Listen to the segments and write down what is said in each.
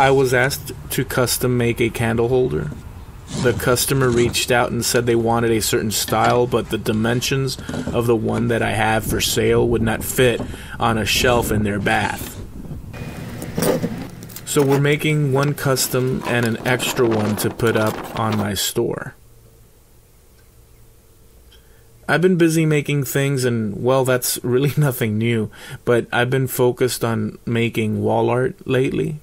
I was asked to custom make a candle holder. The customer reached out and said they wanted a certain style, but the dimensions of the one that I have for sale would not fit on a shelf in their bath. So we're making one custom and an extra one to put up on my store. I've been busy making things, and well, that's really nothing new, but I've been focused on making wall art lately.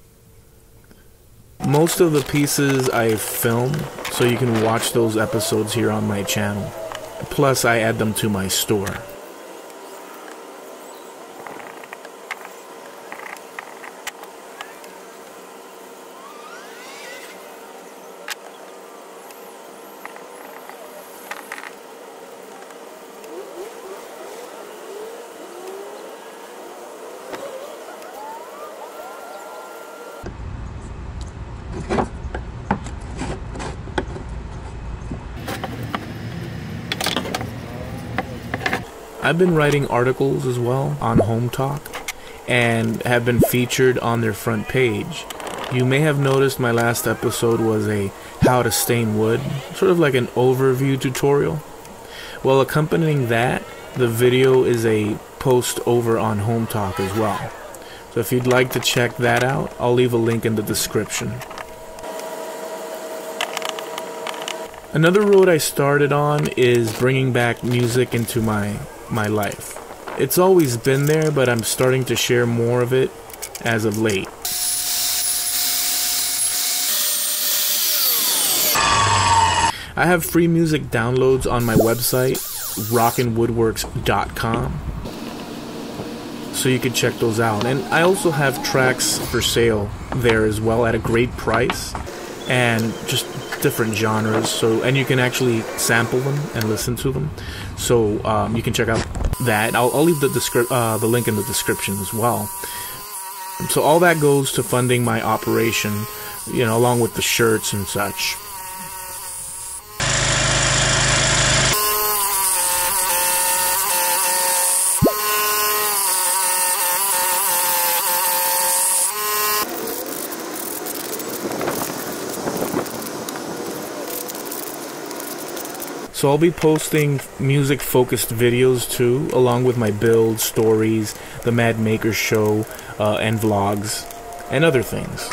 Most of the pieces I film, so you can watch those episodes here on my channel. Plus, I add them to my store. I've been writing articles as well on Hometalk and have been featured on their front page. You may have noticed my last episode was a how to stain wood, sort of like an overview tutorial. Well, accompanying that, the video is a post over on Hometalk as well. So if you'd like to check that out, I'll leave a link in the description. Another road I started on is bringing back music into my life. It's always been there, but I'm starting to share more of it as of late. I have free music downloads on my website, rockinwoodworks.com, so you can check those out. And I also have tracks for sale there as well at a great price, and just different genres, and you can actually sample them and listen to them, so you can check out that. I'll leave the link in the description as well. So all that goes to funding my operation, you know, along with the shirts and such. So I'll be posting music-focused videos too, along with my builds, stories, the Mad Maker show, and vlogs, and other things.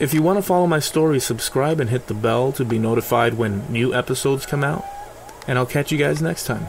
If you want to follow my story, subscribe and hit the bell to be notified when new episodes come out. And I'll catch you guys next time.